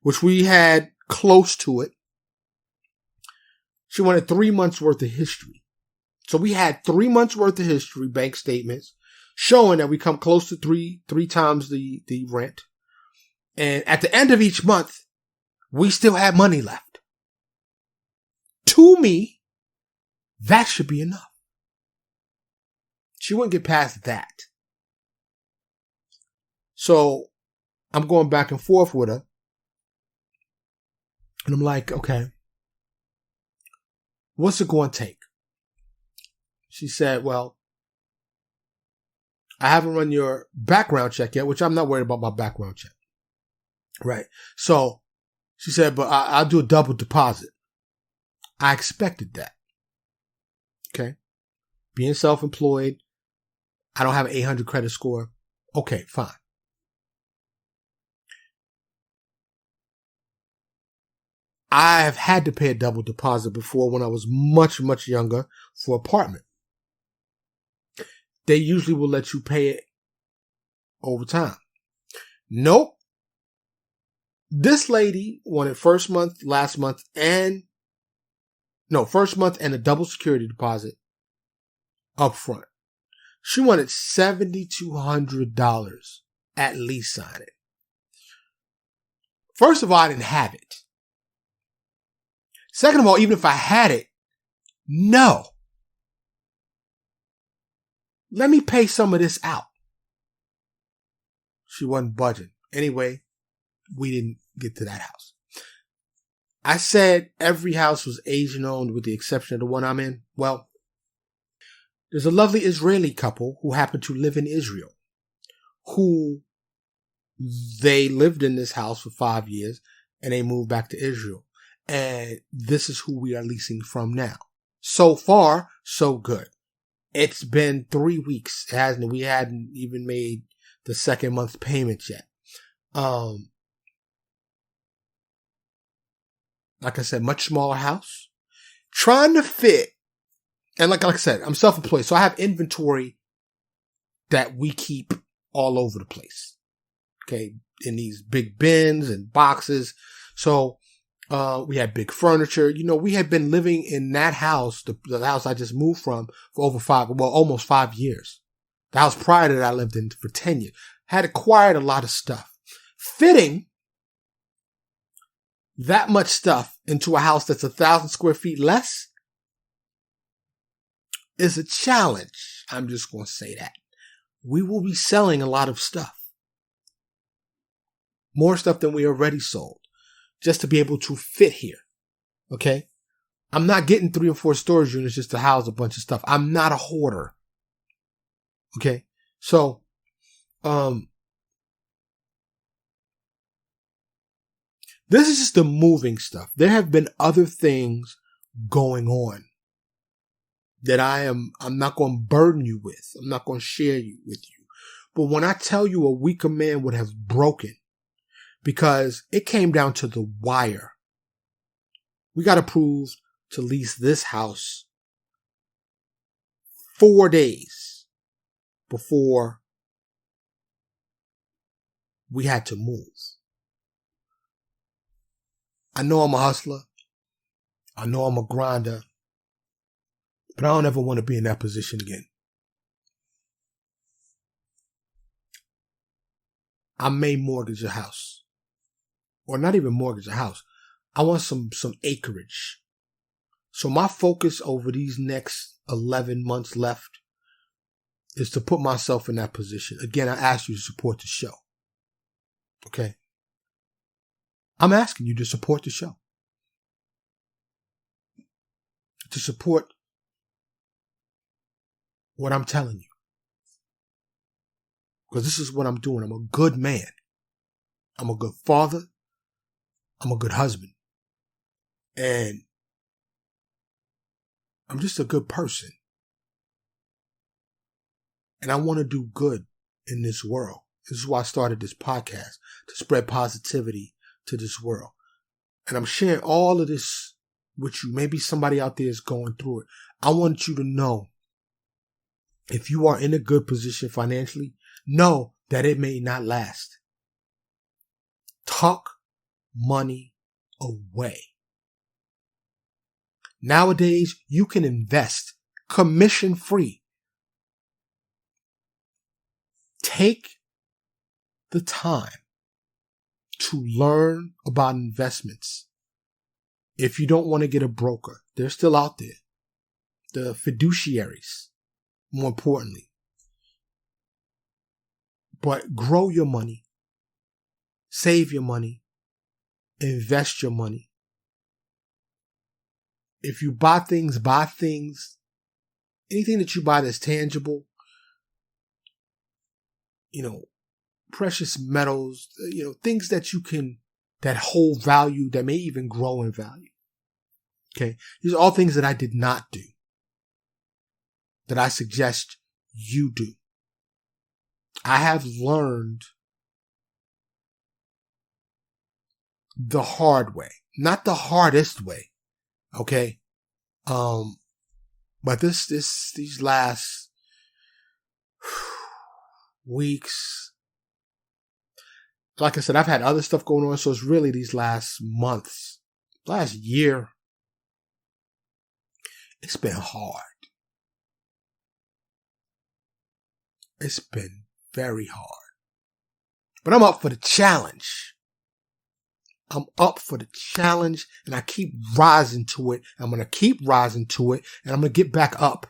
which we had close to it. She wanted 3 months worth of history. So we had 3 months worth of history, bank statements, showing that we come close to three times the rent. And at the end of each month, we still had money left. To me, that should be enough. She wouldn't get past that. So I'm going back and forth with her. And I'm like, okay, what's it going to take? She said, well, I haven't run your background check yet, which I'm not worried about my background check. Right. So she said, but I'll do a double deposit. I expected that. Okay. Being self-employed, I don't have an 800 credit score. Okay, fine. I have had to pay a double deposit before when I was much, much younger for apartment. They usually will let you pay it over time. Nope. This lady wanted first month and a double security deposit up front. She wanted $7,200 at least on it. First of all, I didn't have it. Second of all, even if I had it, no. Let me pay some of this out. She wasn't budging. Anyway, we didn't get to that house. I said every house was Asian owned with the exception of the one I'm in. Well, there's a lovely Israeli couple who happen to live in Israel, who they lived in this house for 5 years and they moved back to Israel. And this is who we are leasing from now. So far, so good. It's been 3 weeks, hasn't it? We hadn't even made the second month payment yet. Like I said, much smaller house. Trying to fit. And like I said, I'm self-employed, so I have inventory that we keep all over the place. Okay. In these big bins and boxes. So, we had big furniture. You know, we had been living in that house, the house I just moved from, for almost 5 years. The house prior to that I lived in for 10 years. Had acquired a lot of stuff. Fitting that much stuff into a house that's 1,000 square feet less is a challenge. I'm just going to say that. We will be selling a lot of stuff. More stuff than we already sold. Just to be able to fit here. Okay? I'm not getting 3 or 4 storage units just to house a bunch of stuff. I'm not a hoarder. Okay? So, this is just the moving stuff. There have been other things going on that I'm not going to burden you with. I'm not going to share with you. But when I tell you a weaker man would have broken, because it came down to the wire. We got approved to lease this house 4 days before we had to move. I know I'm a hustler. I know I'm a grinder. But I don't ever want to be in that position again. I may mortgage a house. Or not even mortgage a house. I want some acreage. So my focus over these next 11 months left is to put myself in that position. Again, I ask you to support the show. Okay? I'm asking you to support the show. To support what I'm telling you. Because this is what I'm doing. I'm a good man. I'm a good father. I'm a good husband. And I'm just a good person. And I want to do good in this world. This is why I started this podcast, to spread positivity to this world. And I'm sharing all of this with you. Maybe somebody out there is going through it. I want you to know, if you are in a good position financially, know that it may not last. Tuck money away. Nowadays, you can invest commission free. Take the time to learn about investments. If you don't want to get a broker, they're still out there. The fiduciaries, more importantly. But grow your money, save your money, invest your money. If you buy things, anything that you buy that's tangible, precious metals, things that that hold value, that may even grow in value. Okay. These are all things that I did not do, that I suggest you do. I have learned the hard way, not the hardest way. Okay. But these last weeks, like I said, I've had other stuff going on. So it's really these last months, last year. It's been hard. It's been very hard. But I'm up for the challenge. I'm up for the challenge, and I keep rising to it. I'm going to keep rising to it, and I'm going to get back up.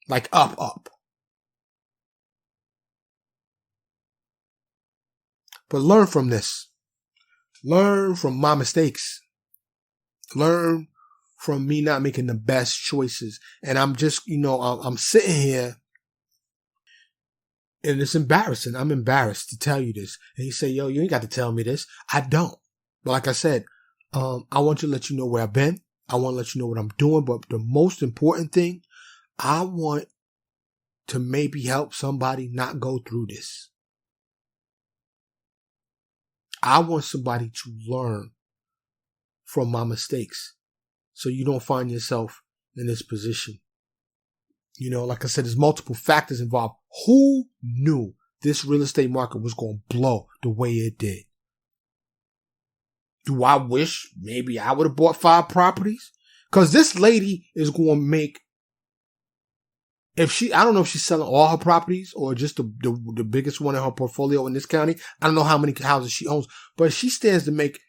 Like up. But learn from this. Learn from my mistakes. Learn from me not making the best choices. And I'm just, I'm sitting here, and it's embarrassing. I'm embarrassed to tell you this. And you say, yo, you ain't got to tell me this. I don't. But like I said, I want to let you know where I've been. I want to let you know what I'm doing. But the most important thing, I want to maybe help somebody not go through this. I want somebody to learn from my mistakes so you don't find yourself in this position. Like I said, there's multiple factors involved. Who knew this real estate market was going to blow the way it did? Do I wish maybe I would have bought 5 properties? Because this lady is going to make, I don't know if she's selling all her properties or just the biggest one in her portfolio in this county. I don't know how many houses she owns, but she stands to make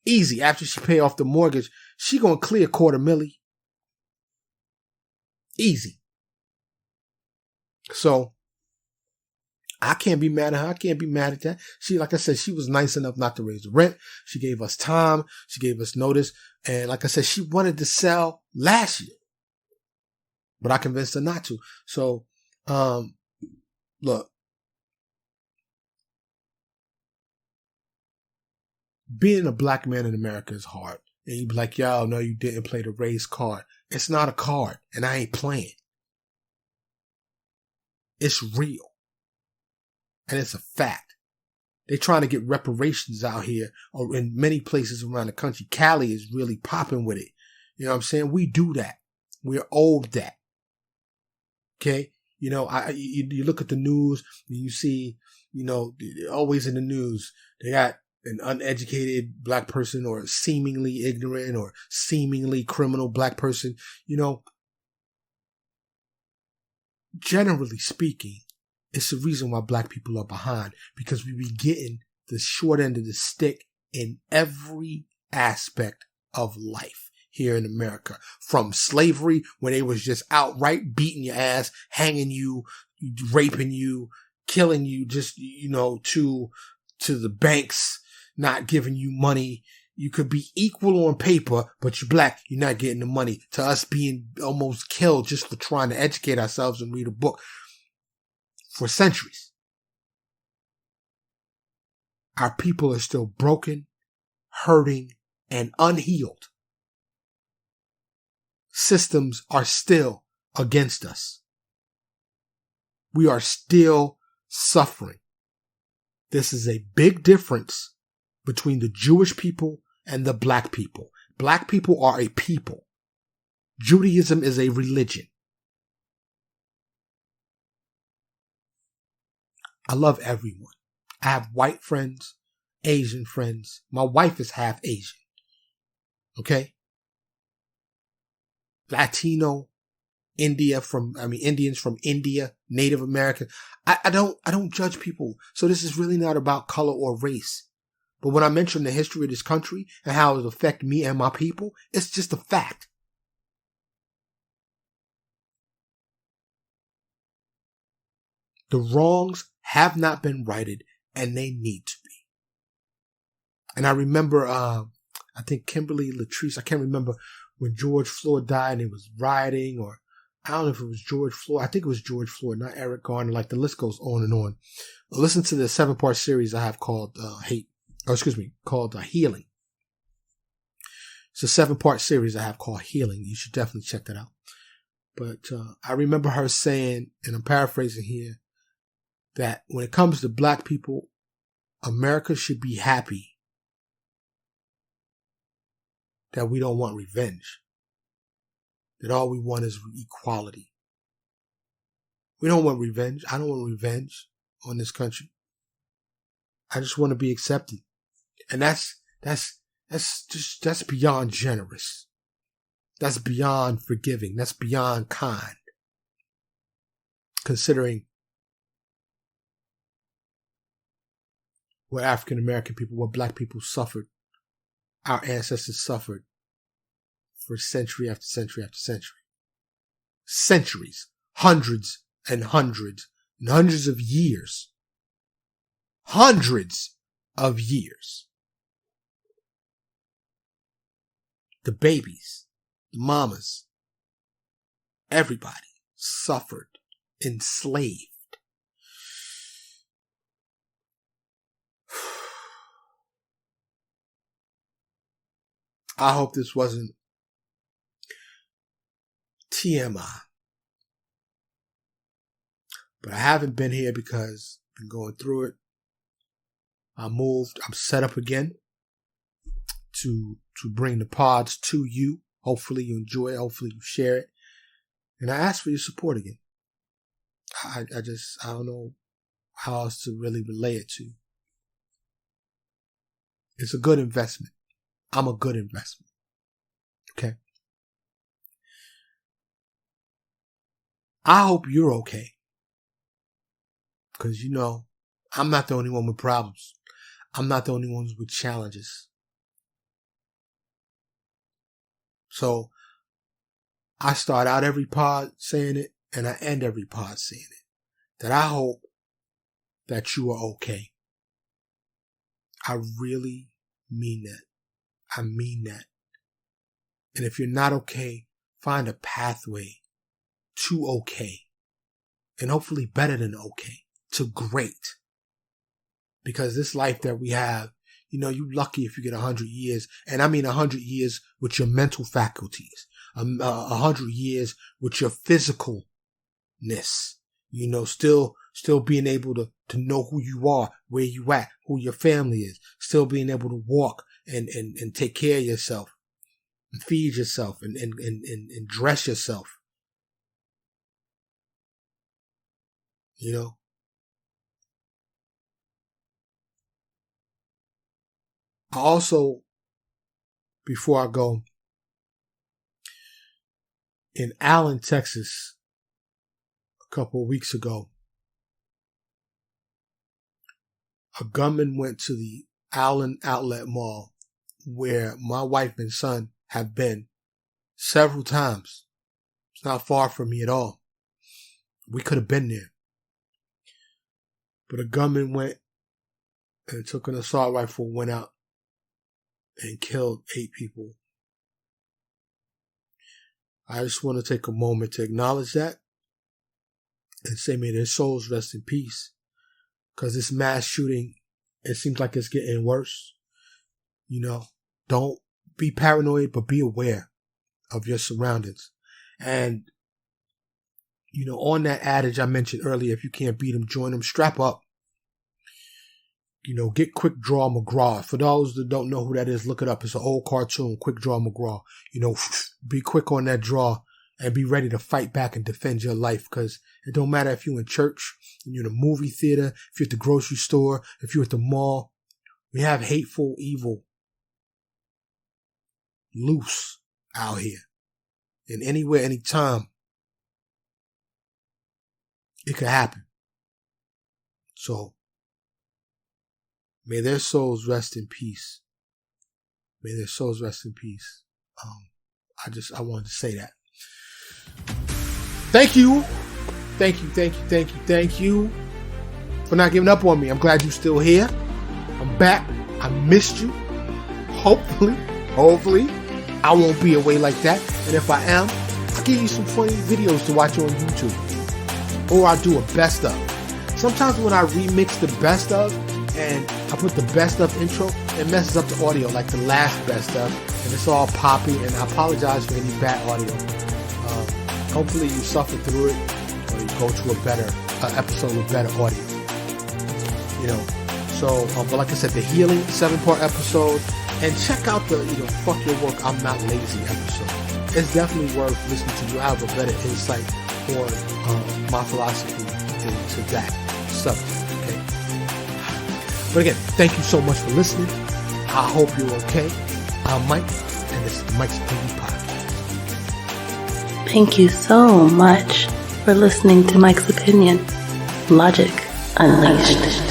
easy after she pay off the mortgage. She going to clear $250,000. Easy. So I can't be mad at her. I can't be mad at that. Like I said, she was nice enough not to raise the rent. She gave us time. She gave us notice. And like I said, she wanted to sell last year, but I convinced her not to. So, look, being a black man in America is hard. And you'd be like, yo, no, you didn't play the race card. It's not a card, and I ain't playing. It's real. And it's a fact. They're trying to get reparations out here or in many places around the country. Cali is really popping with it. You know what I'm saying? We do that. We're owed that. Okay? You look at the news and you see, always in the news, they got an uneducated black person or a seemingly ignorant or seemingly criminal black person. Generally speaking, it's the reason why black people are behind, because we be getting the short end of the stick in every aspect of life here in America. From slavery, when they was just outright beating your ass, hanging you, raping you, killing you, just, to the banks not giving you money. You could be equal on paper, but you're black, you're not getting the money. To us being almost killed just for trying to educate ourselves and read a book. For centuries, our people are still broken, hurting, and unhealed. Systems are still against us. We are still suffering. This is a big difference between the Jewish people and the black people. Black people are a people. Judaism is a religion. I love everyone. I have white friends, Asian friends. My wife is half Asian. Okay? Latino, Indians from India, Native American. I don't judge people. So this is really not about color or race. But when I mention the history of this country and how it affects me and my people, it's just a fact. The wrongs have not been righted, and they need to be. And I remember, I think Kimberly Latrice, I can't remember when George Floyd died and it was rioting, or I don't know if it was George Floyd. I think it was George Floyd, not Eric Garner. Like, the list goes on and on. Listen to the 7-part series I have called Healing. It's a 7-part series I have called Healing. You should definitely check that out. But I remember her saying, and I'm paraphrasing here, that when it comes to black people, America should be happy that we don't want revenge. That all we want is equality. We don't want revenge. I don't want revenge on this country. I just want to be accepted. And that's beyond generous. That's beyond forgiving. That's beyond kind. Considering what African American people, what black people suffered, our ancestors suffered for century after century after century. Centuries, hundreds and hundreds and hundreds of years. Hundreds of years. The babies, the mamas, everybody suffered, enslaved. I hope this wasn't TMI. But I haven't been here because I've been going through it. I moved. I'm set up again to bring the pods to you. Hopefully you enjoy it. Hopefully you share it. And I ask for your support again. I don't know how else to really relay it to you. It's a good investment. I'm a good investment. Okay? I hope you're okay. Because, I'm not the only one with problems. I'm not the only one with challenges. So, I start out every pod saying it, and I end every pod saying it. That I hope that you are okay. I really mean that. I mean that. And if you're not okay, find a pathway to okay. And hopefully better than okay. To great. Because this life that we have, you're lucky if you get 100 years. And I mean 100 years with your mental faculties. 100 years with your physicalness. Still being able to know who you are, where you at, who your family is. Still being able to walk and take care of yourself. And feed yourself and dress yourself. I also, before I go, in Allen, Texas, a couple of weeks ago, a gunman went to the Allen Outlet Mall where my wife and son have been several times. It's not far from me at all. We could have been there. But a gunman went and took an assault rifle, went out and killed 8 people. I just want to take a moment to acknowledge that and say may their souls rest in peace. Because this mass shooting, it seems like it's getting worse. Don't be paranoid, but be aware of your surroundings. And, on that adage I mentioned earlier, if you can't beat them, join them, strap up. Get Quick Draw McGraw. For those that don't know who that is, look it up. It's an old cartoon, Quick Draw McGraw. Be quick on that draw and be ready to fight back and defend your life. Because it don't matter if you're in church, if you're in a movie theater, if you're at the grocery store, if you're at the mall. We have hateful evil loose out here. And anywhere, anytime, it could happen. So, may their souls rest in peace. May their souls rest in peace. I wanted to say that. Thank you Thank you for not giving up on me. I'm glad you're still here. I'm back. I missed you. Hopefully, I won't be away like that. And if I am, I'll give you some funny videos to watch on YouTube. Or I'll do a best of. Sometimes when I remix the best of and I put the best of intro, it messes up the audio, like the last best of, and it's all poppy, and I apologize for any bad audio. Hopefully you suffer through it, or you go to a better episode with better audio. You know, so, but like I said, the Healing 7-part episode, and check out the, Fuck Your Work, I'm Not Lazy episode. It's definitely worth listening to. You have a better insight on my philosophy into that subject, okay? But again, thank you so much for listening. I hope you're okay. I'm Mike, and this is the Mike's Opinion Podcast. Thank you so much for listening to Mike's Opinion. Logic Unleashed.